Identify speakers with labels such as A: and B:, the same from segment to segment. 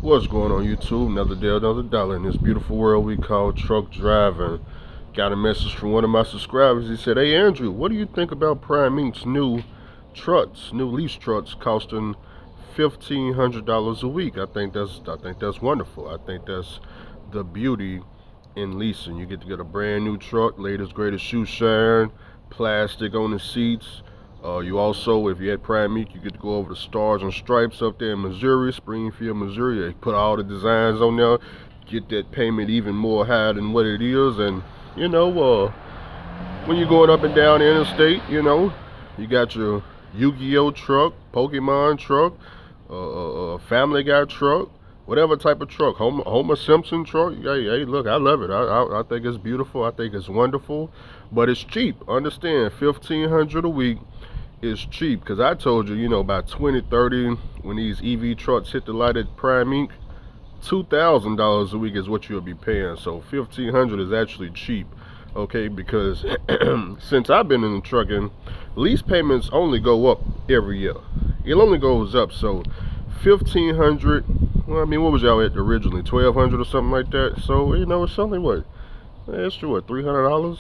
A: What's going on YouTube? Another day, another dollar in this beautiful world we call truck driving. Got a message from one of my subscribers. He said, "Hey Andrew, what do you think about Prime Inc.'s new lease trucks costing $1,500 a week?" I think that's wonderful. I think that's the beauty in leasing. You get to get a brand new truck, latest greatest shoe shine, plastic on the seats. You also, if you're at Prime Inc., you get to go over the Stars and Stripes up there in Missouri, Springfield, Missouri. They put all the designs on there, get that payment even more higher than what it is. And when you're going up and down the interstate, you got your Yu-Gi-Oh truck, Pokemon truck, Family Guy truck, whatever type of truck, Homer Simpson truck. Hey, look, I love it. I think it's beautiful. I think it's wonderful, but it's cheap. Understand, $1,500 a week is cheap, because I told you, by 2030, when these EV trucks hit the light at Prime Inc., $2,000 a week is what you'll be paying. So $1,500 is actually cheap, okay? Because since I've been in the trucking, lease payments only go up every year. It only goes up. So $1,500. Well, I mean, what was y'all at originally? $1,200 or something like that. So it's only what? Extra what? $300.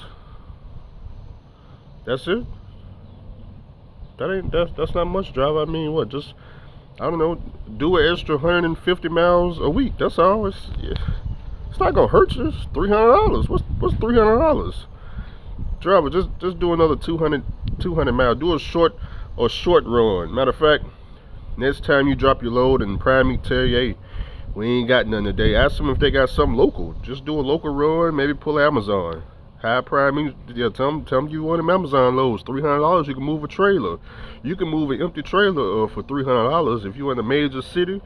A: That's it. That's not much, drive. I mean, what? Just, I don't know, do an extra 150 miles a week. That's all. It's not gonna hurt you. It's $300. What's $300? Driver, just do another 200 miles. Do a short run. Matter of fact, next time you drop your load and Prime Inc. tell you, hey, we ain't got nothing today, ask them if they got something local. Just do a local run. Maybe pull Amazon. High Prime Inc. Yeah, tell them you want them Amazon loads. $300. You can move a trailer. You can move an empty trailer for $300 if you're in a major city.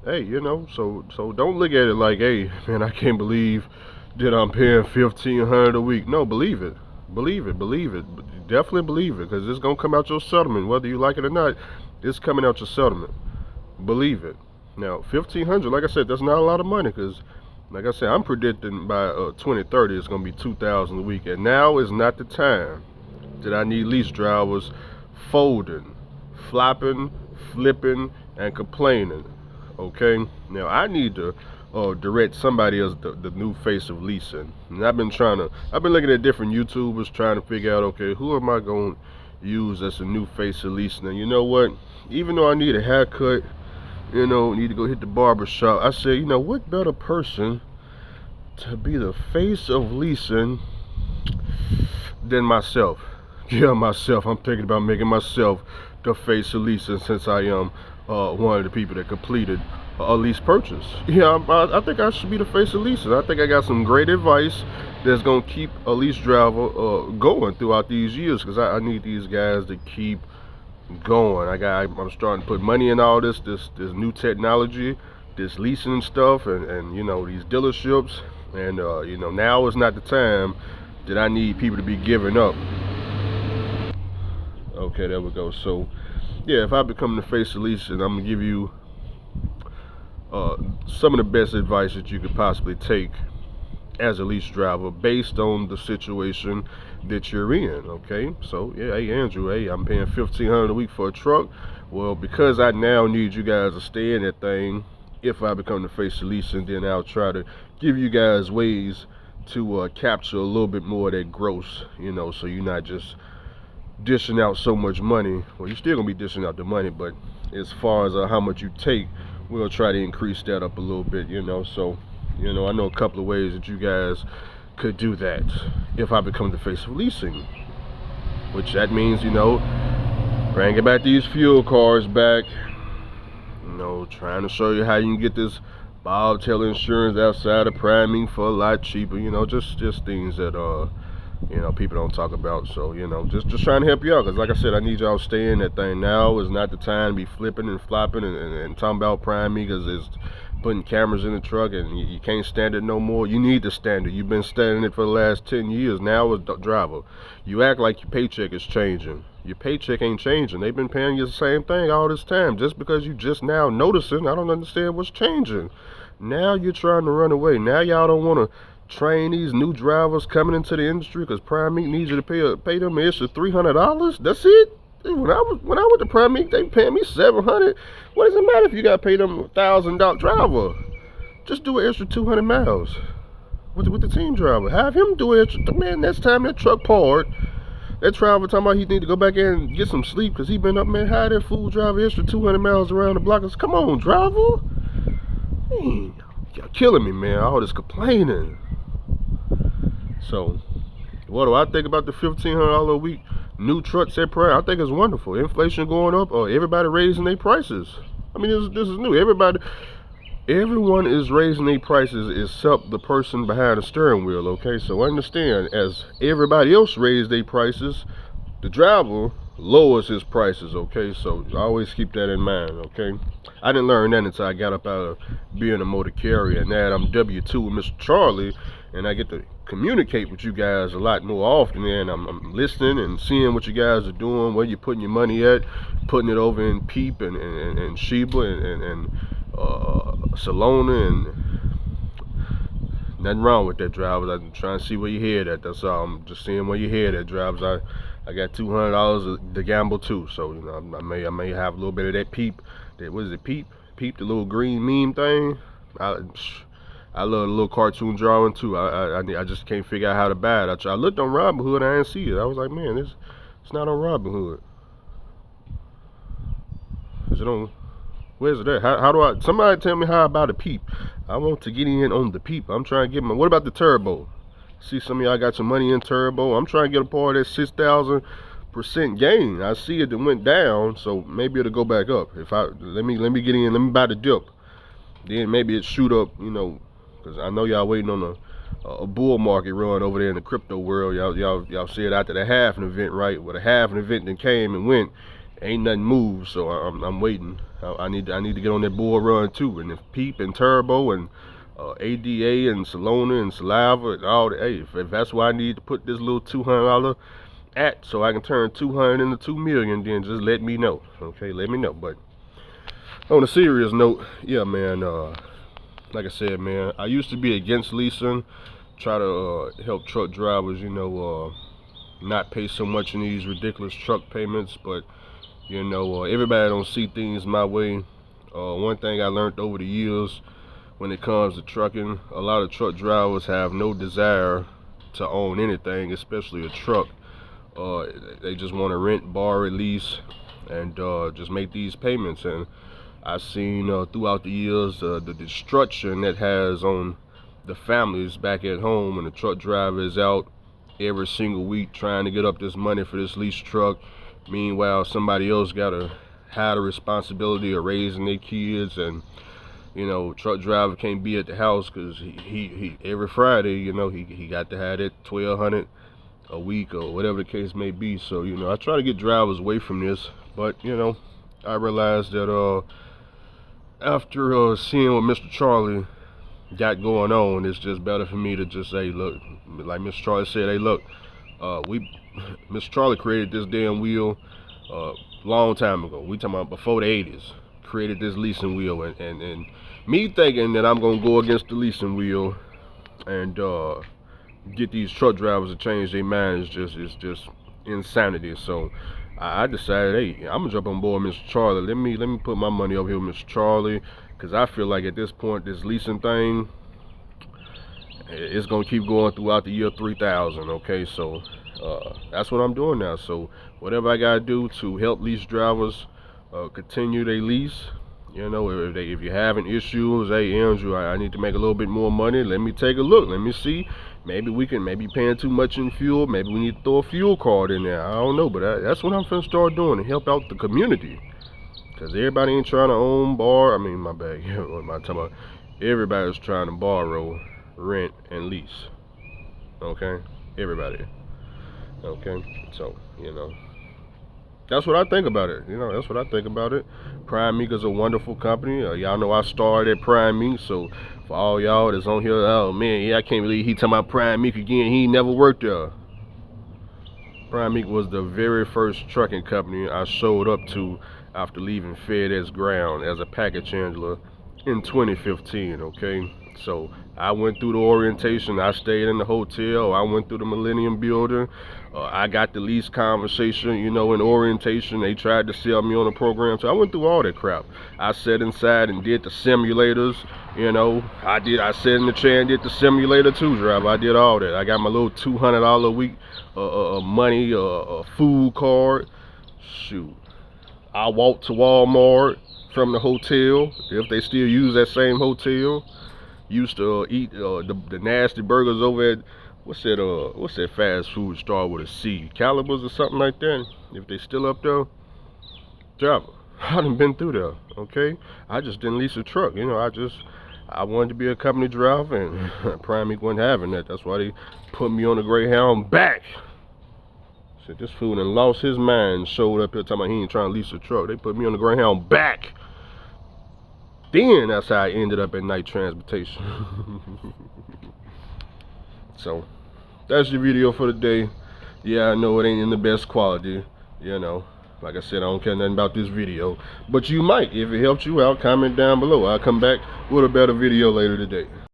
A: Hey, so don't look at it like, hey, man, I can't believe that I'm paying $1,500 a week. No, believe it. Definitely believe it, because it's gonna come out your settlement, whether you like it or not. It's coming out your settlement. Believe it. Now, $1,500, like I said, that's not a lot of money, because, like I said, I'm predicting by 2030 it's gonna be $2,000 a week, and now is not the time that I need lease drivers folding, flopping, flipping, and complaining. Okay, now I need to direct somebody as the new face of leasing. And I've been looking at different YouTubers trying to figure out, okay, who am I going to use as a new face of leasing? And you know what? Even though I need a haircut, need to go hit the barber shop, I said, what better person to be the face of leasing than myself? Yeah, myself. I'm thinking about making myself the face of leasing, since I am one of the people that completed a lease purchase. Yeah, I think I should be the face of leasing. I think I got some great advice that's gonna keep a lease driver going throughout these years, because I need these guys to keep going. I'm starting to put money in all this new technology, this leasing stuff, and these dealerships, and now is not the time that I need people to be giving up. Okay, there we go. So yeah, if I become the face of leasing, I'm gonna give you some of the best advice that you could possibly take as a lease driver, based on the situation that you're in. Okay, so yeah, hey Andrew, hey, I'm paying $1,500 a week for a truck. Well, because I now need you guys to stay in that thing, if I become the face of leasing, then I'll try to give you guys ways to capture a little bit more of that gross, so you're not just dishing out so much money. Well, you're still gonna be dishing out the money, but as far as how much you take, we'll try to increase that up a little bit. So I know a couple of ways that you guys could do that if I become the face of leasing, which that means bringing back these fuel cars back, trying to show you how you can get this bobtail insurance outside of Prime Inc. for a lot cheaper. Just things that people don't talk about. So just trying to help you out, because like I said, I need y'all to stay in that thing. Now is not the time to be flipping and flopping and talking about Prime Me, because it's putting cameras in the truck and you can't stand it no more. You need to stand it. You've been standing it for the last 10 years. Now as the driver, you act like your paycheck is changing. Your paycheck ain't changing. They've been paying you the same thing all this time. Just because you just now noticing, I don't understand what's changing. Now you're trying to run away. Now y'all don't want to train these new drivers coming into the industry, because Prime Inc. needs you to pay them an extra $300. That's it. When I went to Prime League, they paying me $700. What does it matter if you got to pay them $1,000 driver? Just do an extra 200 miles with the team driver. Have him do it. Man, next time that truck poured, that driver talking about he need to go back in and get some sleep because he been up, man. How that fool driver extra 200 miles around the block? Come on, driver. Man, y'all killing me, man. All this complaining. So, what do I think about the $1,500 a week new trucks at Prime? I think it's wonderful. Inflation going up, or everybody raising their prices. I mean, this is new. Everyone is raising their prices except the person behind the steering wheel, okay? So understand, as everybody else raised their prices, the driver lowers his prices, okay? So always keep that in mind, okay? I didn't learn that until I got up out of being a motor carrier, and now I'm W2 with Mr. Charlie, and I get to communicate with you guys a lot more often, and I'm listening and seeing what you guys are doing, where you're putting your money at, putting it over in Peep and Sheba and Salona, and nothing wrong with that, drivers. I'm trying to see where your head at. That's all. I'm just seeing where your head at, drivers. I got $200 to gamble too, so you know I may have a little bit of that Peep. That, what is it, Peep, the little green meme thing. I love the little cartoon drawing too. I just can't figure out how to buy it. I looked on Robinhood, I didn't see it. I was like, man, it's not on Robinhood. Is it on? Where's it at? How do I? Somebody tell me how I buy the Peep. I want to get in on the Peep. I'm trying to get my. What about the Turbo? See, some of y'all got some money in Turbo. I'm trying to get a part of that 6,000% gain. I see it went down, so maybe it'll go back up. If I let me get in. Let me buy the dip. Then maybe it shoot up. You know, because I know y'all waiting on a bull market run over there in the crypto world. Y'all see it after the halving event, right? Well, the halving event then came and went. Ain't nothing moved, so I'm waiting. I need to get on that bull run too. And if Peep and Turbo and ADA and Salona and Saliva and all that, hey, if that's why I need to put this little $200 at, so I can turn 200 into 2 million, then just let me know. Okay, let me know. But on a serious note, yeah, man. Like I said, man, I used to be against leasing, try to help truck drivers, you know, not pay so much in these ridiculous truck payments, but you know, everybody don't see things my way. One thing I learned over the years when it comes to trucking, a lot of truck drivers have no desire to own anything, especially a truck. They just want to rent, borrow, lease, and just make these payments. And I've seen throughout the years the destruction that has on the families back at home when the truck driver is out every single week trying to get up this money for this lease truck. Meanwhile, somebody else got to have the responsibility of raising their kids, and you know, truck driver can't be at the house because he every Friday, you know, he got to have that 1,200 a week or whatever the case may be. So you know, I try to get drivers away from this, but you know, I realized that after seeing what Mr. Charlie got going on, it's just better for me to just say, look, like Mr. Charlie said, hey, look, Mr. Charlie created this damn wheel long time ago. We talking about before the 80s. Created this leasing wheel, and me thinking that I'm gonna go against the leasing wheel and get these truck drivers to change their minds is just insanity. So I decided, hey, I'm gonna jump on board Mr. Charlie. Let me put my money over here with Mr. Charlie, because I feel like at this point this leasing thing, it's gonna keep going throughout the year 3000. Okay, so that's what I'm doing now. So whatever I gotta do to help lease drivers continue their lease, you know, if you're having issues, hey Andrew, I need to make a little bit more money, let me take a look, let me see, maybe paying too much in fuel, maybe we need to throw a fuel card in there, I don't know, but that's what I'm finna start doing to help out the community, because everybody ain't trying to own, my bad, what am I talking about? Everybody's trying to borrow, rent, and lease. Okay, everybody. Okay, so you know, that's what I think about it. You know, that's what I think about it. Prime Meek is a wonderful company. Y'all know I started at Prime Meek, so for all y'all that's on here, oh man, yeah, I can't believe he talking about Prime Meek again. He never worked there. Prime Meek was the very first trucking company I showed up to after leaving FedEx ground as a package handler in 2015, okay? So I went through the orientation, I stayed in the hotel, I went through the Millennium Building, I got the lease conversation, you know, in orientation. They tried to sell me on the program, so I went through all that crap. I sat inside and did the simulators, you know. I sat in the chair and did the simulator too, driver. I did all that. I got my little $200 a week money, food card. Shoot, I walked to Walmart from the hotel, if they still use that same hotel. Used to eat the nasty burgers over at what's that fast food start with a C, Calibers or something like that. If they still up there, driver, I done been through there. Okay, I just didn't lease a truck. You know, I wanted to be a company driver, and Prime wasn't having that. That's why they put me on the Greyhound back. Said this fool done lost his mind. Showed up here talking about he ain't trying to lease a truck. They put me on the Greyhound back. Then that's how I ended up at night transportation. So that's your video for the day. Yeah, I know it ain't in the best quality, you know. Like I said, I don't care nothing about this video, but you might. If it helped you out, comment down below. I'll come back with a better video later today.